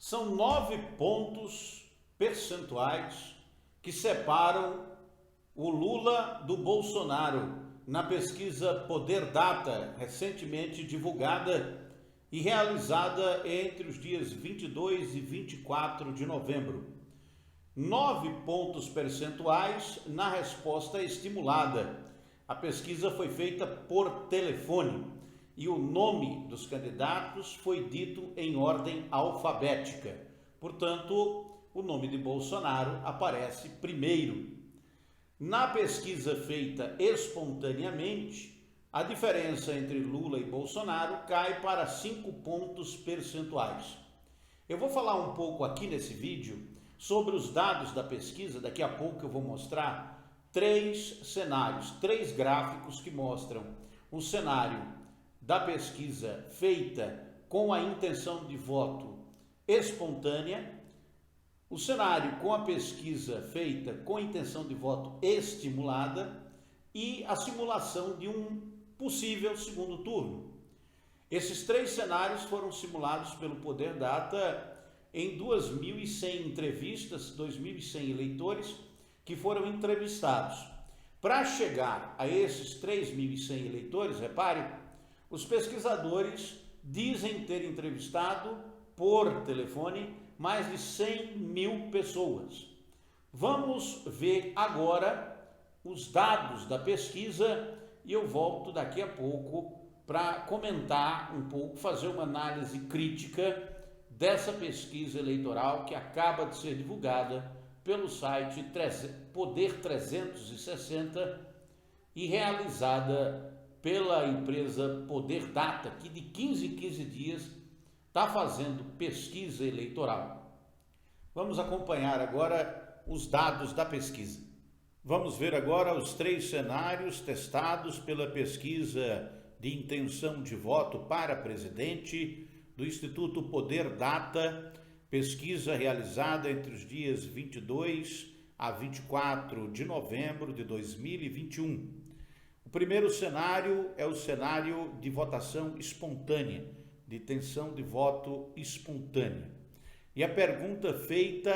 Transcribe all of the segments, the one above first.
São 9 pontos percentuais que separam o Lula do Bolsonaro na pesquisa Poder Data, recentemente divulgada e realizada entre os dias 22 e 24 de novembro. 9 pontos percentuais na resposta estimulada. A pesquisa foi feita por telefone e o nome dos candidatos foi dito em ordem alfabética. Portanto, o nome de Bolsonaro aparece primeiro. Na pesquisa feita espontaneamente, a diferença entre Lula e Bolsonaro cai para 5 pontos percentuais. Eu vou falar um pouco aqui nesse vídeo sobre os dados da pesquisa. Daqui a pouco eu vou mostrar 3 cenários, 3 gráficos que mostram o cenário da pesquisa feita com a intenção de voto espontânea, o cenário com a pesquisa feita com a intenção de voto estimulada e a simulação de um possível segundo turno. Esses 3 cenários foram simulados pelo Poder Data em 2.100 entrevistas, 2.100 eleitores que foram entrevistados. Para chegar a esses 3.100 eleitores, repare, os pesquisadores dizem ter entrevistado por telefone mais de 100 mil pessoas. Vamos ver agora os dados da pesquisa e eu volto daqui a pouco para comentar um pouco, fazer uma análise crítica dessa pesquisa eleitoral que acaba de ser divulgada pelo site Poder 360 e realizada pela empresa Poder Data, que de 15 em 15 dias está fazendo pesquisa eleitoral. Vamos acompanhar agora os dados da pesquisa. Vamos ver agora os 3 cenários testados pela pesquisa de intenção de voto para presidente do Instituto Poder Data, pesquisa realizada entre os dias 22 a 24 de novembro de 2021. O primeiro cenário é o cenário de votação espontânea, de intenção de voto espontânea. E a pergunta feita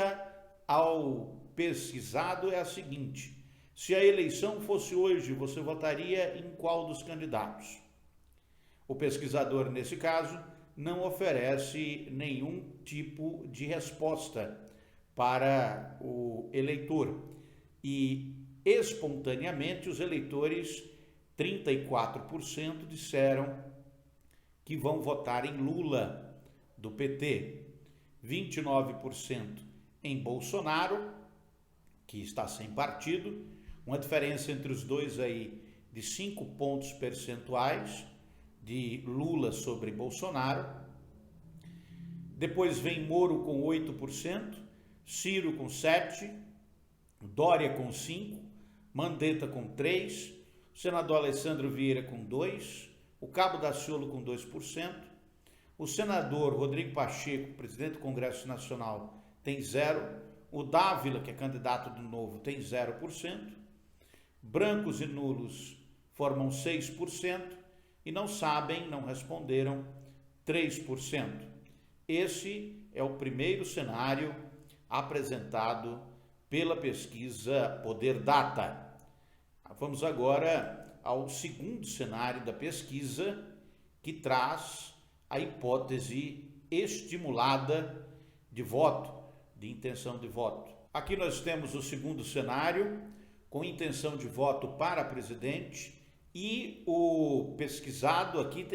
ao pesquisado é a seguinte: se a eleição fosse hoje, você votaria em qual dos candidatos? O pesquisador, nesse caso, não oferece nenhum tipo de resposta para o eleitor. E espontaneamente os eleitores, 34%, disseram que vão votar em Lula, do PT, 29% em Bolsonaro, que está sem partido, uma diferença entre os dois aí de 5 pontos percentuais, de Lula sobre Bolsonaro. Depois vem Moro com 8%, Ciro com 7%, Dória com 5%, Mandetta com 3%, o senador Alessandro Vieira com 2%, o Cabo Daciolo com 2%, o senador Rodrigo Pacheco, presidente do Congresso Nacional, tem 0%, o Dávila, que é candidato do Novo, tem 0%, brancos e nulos formam 6%, e não sabem, não responderam, 3%. Esse é o primeiro cenário apresentado pela pesquisa Poder Data. Vamos agora ao segundo cenário da pesquisa, que traz a hipótese estimulada de voto, de intenção de voto. Aqui nós temos o segundo cenário, com intenção de voto para presidente, e o pesquisado aqui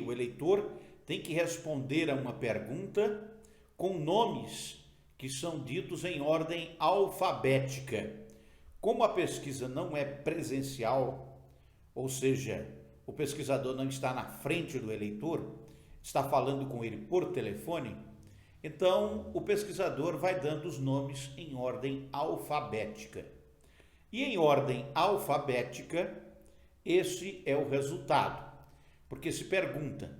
o eleitor tem que responder a uma pergunta com nomes que são ditos em ordem alfabética. Como a pesquisa não é presencial, ou seja, o pesquisador não está na frente do eleitor, está falando com ele por telefone, então o pesquisador vai dando os nomes em ordem alfabética. E em ordem alfabética, esse é o resultado, porque se pergunta: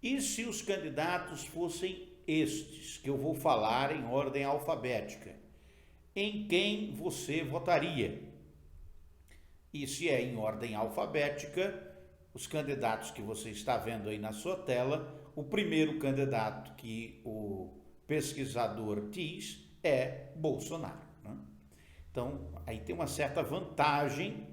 e se os candidatos fossem estes, que eu vou falar em ordem alfabética? Em quem você votaria? E se é em ordem alfabética, os candidatos que você está vendo aí na sua tela, o primeiro candidato que o pesquisador diz é Bolsonaro, né? Então, aí tem uma certa vantagem,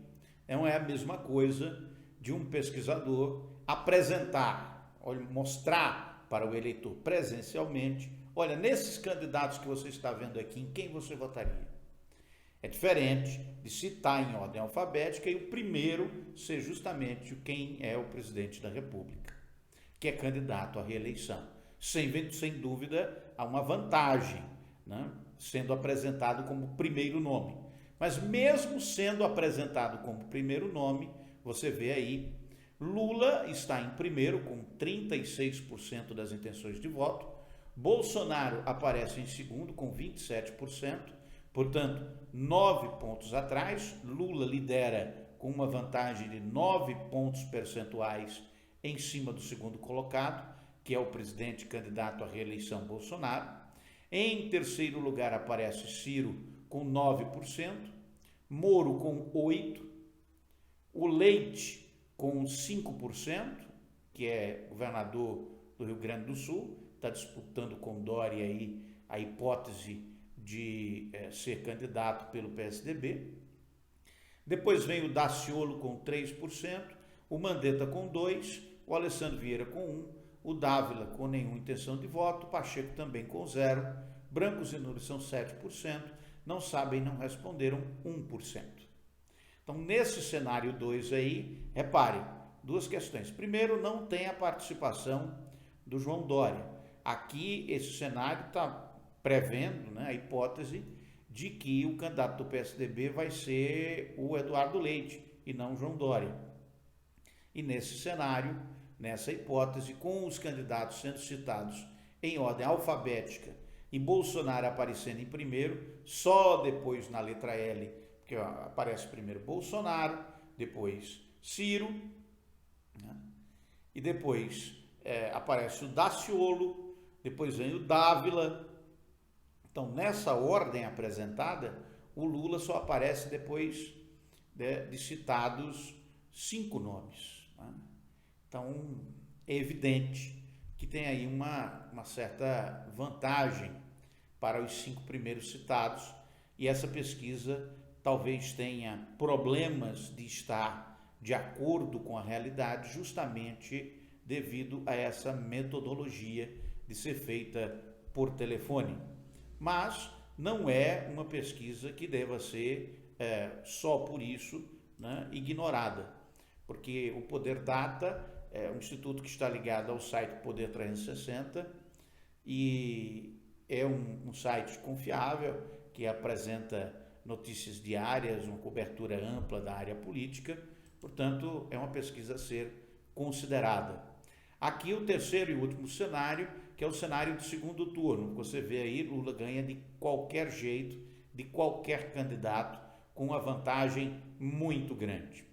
não é a mesma coisa de um pesquisador apresentar, mostrar para o eleitor presencialmente, olha, nesses candidatos que você está vendo aqui, em quem você votaria? É diferente de citar em ordem alfabética e o primeiro ser justamente quem é o presidente da República, que é candidato à reeleição. Sem dúvida, há uma vantagem, né, sendo apresentado como primeiro nome. Mas mesmo sendo apresentado como primeiro nome, você vê aí, Lula está em primeiro com 36% das intenções de voto, Bolsonaro aparece em segundo com 27%, portanto, 9 pontos atrás, Lula lidera com uma vantagem de 9 pontos percentuais em cima do segundo colocado, que é o presidente candidato à reeleição Bolsonaro. Em terceiro lugar aparece Ciro com 9%, Moro com 8%, o Leite com 5%, que é governador do Rio Grande do Sul, está disputando com Dória aí a hipótese de ser candidato pelo PSDB. Depois vem o Daciolo com 3%, o Mandetta com 2%, o Alessandro Vieira com 1%, o Dávila com nenhuma intenção de voto, Pacheco também com 0%, Brancos e Nunes são 7%, não sabem, não responderam 1%. Então, nesse cenário 2 aí, repare, duas questões. Primeiro, não tem a participação do João Dória. Aqui, esse cenário está prevendo, né, a hipótese de que o candidato do PSDB vai ser o Eduardo Leite e não o João Dória. E nesse cenário, nessa hipótese, com os candidatos sendo citados em ordem alfabética e Bolsonaro aparecendo em primeiro, só depois na letra L, porque aparece primeiro Bolsonaro, depois Ciro, né? E depois aparece o Daciolo, depois vem o Dávila. Então, nessa ordem apresentada, o Lula só aparece depois de citados 5 nomes, né? Então, é evidente que tem aí uma certa vantagem para os 5 primeiros citados, e essa pesquisa talvez tenha problemas de estar de acordo com a realidade, justamente devido a essa metodologia de ser feita por telefone. Mas não é uma pesquisa que deva ser só por isso, né, ignorada, porque o Poder Data é um instituto que está ligado ao site Poder 360 e é um site confiável que apresenta notícias diárias, uma cobertura ampla da área política, portanto, é uma pesquisa a ser considerada. Aqui o terceiro e último cenário, que é o cenário do segundo turno. Você vê aí, Lula ganha de qualquer jeito, de qualquer candidato, com uma vantagem muito grande.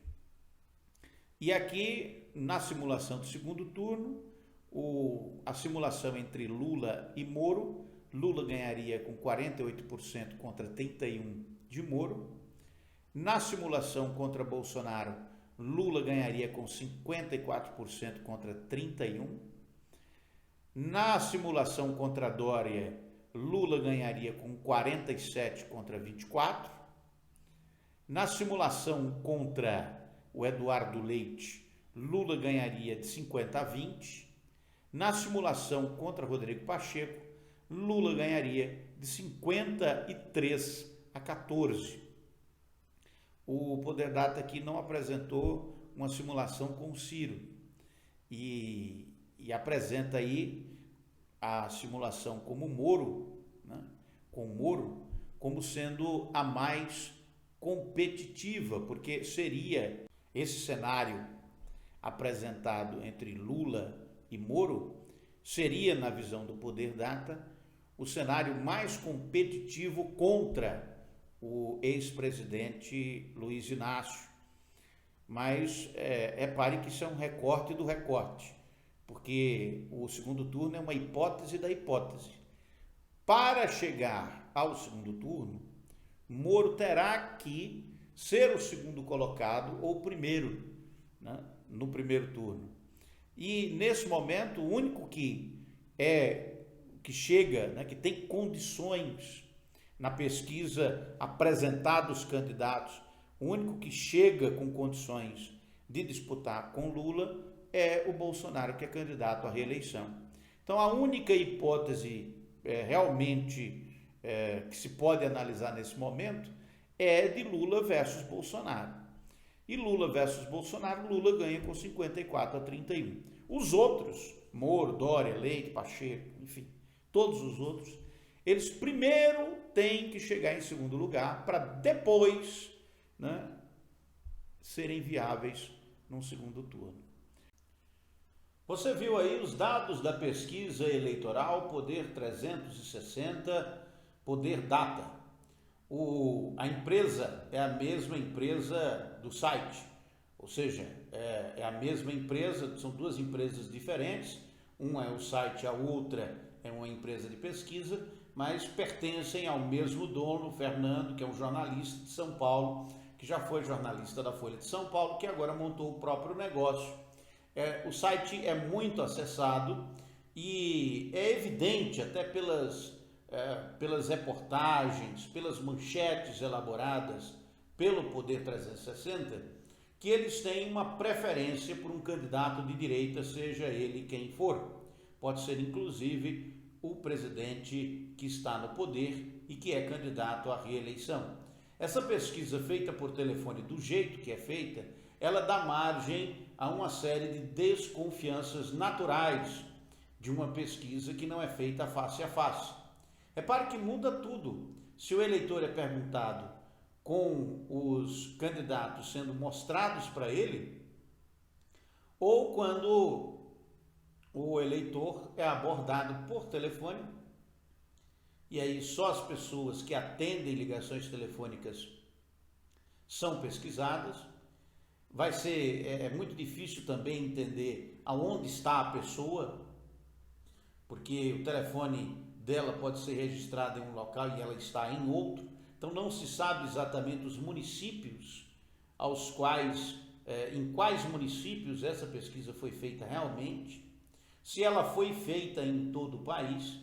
E aqui, na simulação do segundo turno, a simulação entre Lula e Moro, Lula ganharia com 48% contra 31% de Moro. Na simulação contra Bolsonaro, Lula ganharia com 54% contra 31%. Na simulação contra Dória, Lula ganharia com 47% contra 24%. Na simulação contra o Eduardo Leite, Lula ganharia de 50% a 20%. Na simulação contra Rodrigo Pacheco, Lula ganharia de 53% a 14%. O Poder Data aqui não apresentou uma simulação com o Ciro e apresenta aí a simulação como Moro, né, com Moro como sendo a mais competitiva, porque seria esse cenário apresentado entre Lula e Moro, seria, na visão do Poder Data, o cenário mais competitivo contra o ex-presidente Luiz Inácio. Mas repare que isso é um recorte do recorte, porque o segundo turno é uma hipótese da hipótese. Para chegar ao segundo turno, Moro terá que ser o segundo colocado ou o primeiro, né, no primeiro turno. E, nesse momento, o único que é que chega, né, que tem condições na pesquisa apresentada os candidatos, o único que chega com condições de disputar com Lula é o Bolsonaro, que é candidato à reeleição. Então, a única hipótese realmente que se pode analisar nesse momento é de Lula versus Bolsonaro. E Lula versus Bolsonaro, Lula ganha com 54-31. Os outros, Moro, Dória, Leite, Pacheco, enfim, todos os outros, eles primeiro têm que chegar em segundo lugar para depois, né, serem viáveis num segundo turno. Você viu aí os dados da pesquisa eleitoral Poder 360, Poder Data. A empresa é a mesma empresa do site, ou seja, é a mesma empresa, são duas empresas diferentes, uma é o site, a outra é uma empresa de pesquisa, mas pertencem ao mesmo dono, Fernando, que é um jornalista de São Paulo, que já foi jornalista da Folha de São Paulo, que agora montou o próprio negócio. O site é muito acessado e é evidente, até pelas reportagens, pelas manchetes elaboradas pelo Poder 360, que eles têm uma preferência por um candidato de direita, seja ele quem for. Pode ser, inclusive, o presidente que está no poder e que é candidato à reeleição. Essa pesquisa feita por telefone, do jeito que é feita, ela dá margem a uma série de desconfianças naturais de uma pesquisa que não é feita face a face. Repare que muda tudo. Se o eleitor é perguntado com os candidatos sendo mostrados para ele, ou quando o eleitor é abordado por telefone, e aí só as pessoas que atendem ligações telefônicas são pesquisadas. Vai ser muito difícil também entender aonde está a pessoa, porque o telefone dela pode ser registrado em um local e ela está em outro, então não se sabe exatamente os municípios aos quais, em quais municípios essa pesquisa foi feita realmente, se ela foi feita em todo o país.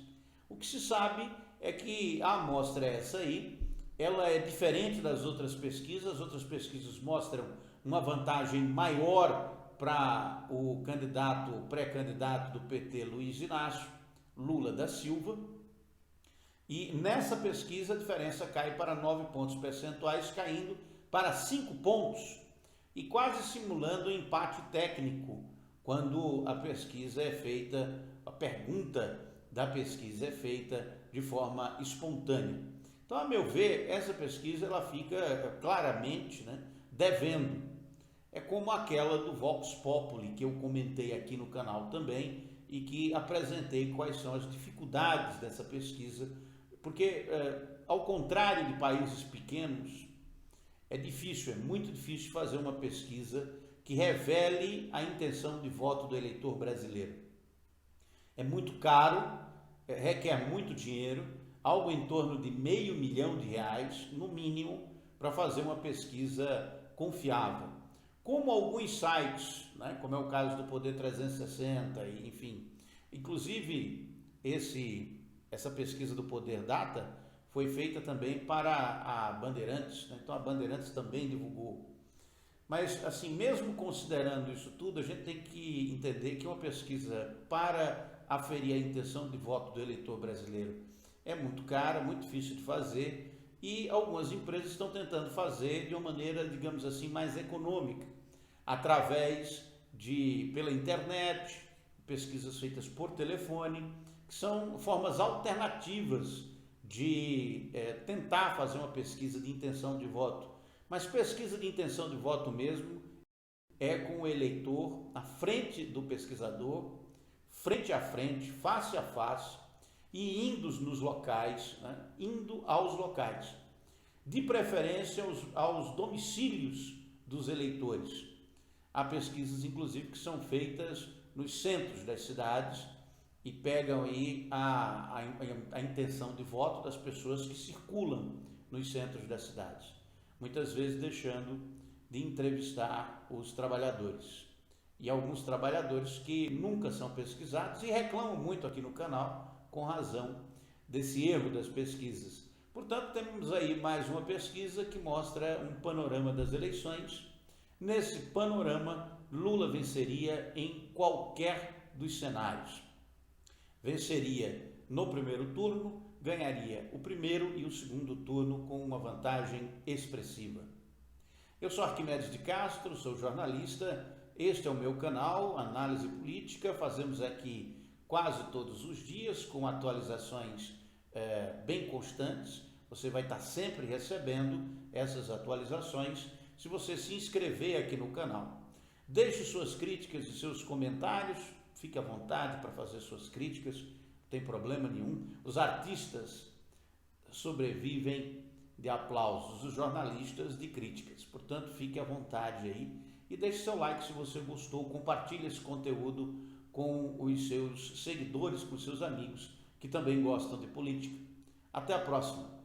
O que se sabe é que a amostra é essa aí, ela é diferente das outras pesquisas. As outras pesquisas mostram uma vantagem maior para o pré-candidato do PT, Luiz Inácio Lula da Silva, e nessa pesquisa a diferença cai para 9 pontos percentuais, caindo para 5 pontos e quase simulando um empate técnico quando a pesquisa é feita, a pergunta da pesquisa é feita de forma espontânea. Então, a meu ver, essa pesquisa ela fica claramente, né, devendo. É como aquela do Vox Populi, que eu comentei aqui no canal também, e que apresentei quais são as dificuldades dessa pesquisa, porque, ao contrário de países pequenos, é muito difícil fazer uma pesquisa que revele a intenção de voto do eleitor brasileiro. É muito caro, requer muito dinheiro, algo em torno de R$500 milhão, no mínimo, para fazer uma pesquisa confiável. Como alguns sites, né, como é o caso do Poder 360, enfim. Inclusive, essa pesquisa do Poder Data foi feita também para a Bandeirantes, né? Então a Bandeirantes também divulgou. Mas, assim, mesmo considerando isso tudo, a gente tem que entender que uma pesquisa para aferir a intenção de voto do eleitor brasileiro é muito cara, muito difícil de fazer, e algumas empresas estão tentando fazer de uma maneira, digamos assim, mais econômica, através pela internet, pesquisas feitas por telefone, que são formas alternativas de tentar fazer uma pesquisa de intenção de voto. Mas pesquisa de intenção de voto mesmo é com o eleitor à frente do pesquisador, frente a frente, face a face, e indo nos locais, né? Indo aos locais, de preferência aos domicílios dos eleitores. Há pesquisas, inclusive, que são feitas nos centros das cidades e pegam aí a intenção de voto das pessoas que circulam nos centros das cidades, muitas vezes deixando de entrevistar os trabalhadores. E alguns trabalhadores que nunca são pesquisados e reclamam muito aqui no canal, com razão desse erro das pesquisas. Portanto, temos aí mais uma pesquisa que mostra um panorama das eleições. Nesse panorama, Lula venceria em qualquer dos cenários. Venceria no primeiro turno, ganharia o primeiro e o segundo turno com uma vantagem expressiva. Eu sou Arquimedes de Castro, sou jornalista, este é o meu canal, Análise Política. Fazemos aqui quase todos os dias com atualizações bem constantes. Você vai estar sempre recebendo essas atualizações se você se inscrever aqui no canal. Deixe suas críticas e seus comentários, fique à vontade para fazer suas críticas, não tem problema nenhum. Os artistas sobrevivem de aplausos, os jornalistas de críticas. Portanto, fique à vontade aí e deixe seu like se você gostou. Compartilhe esse conteúdo com os seus seguidores, com os seus amigos que também gostam de política. Até a próxima!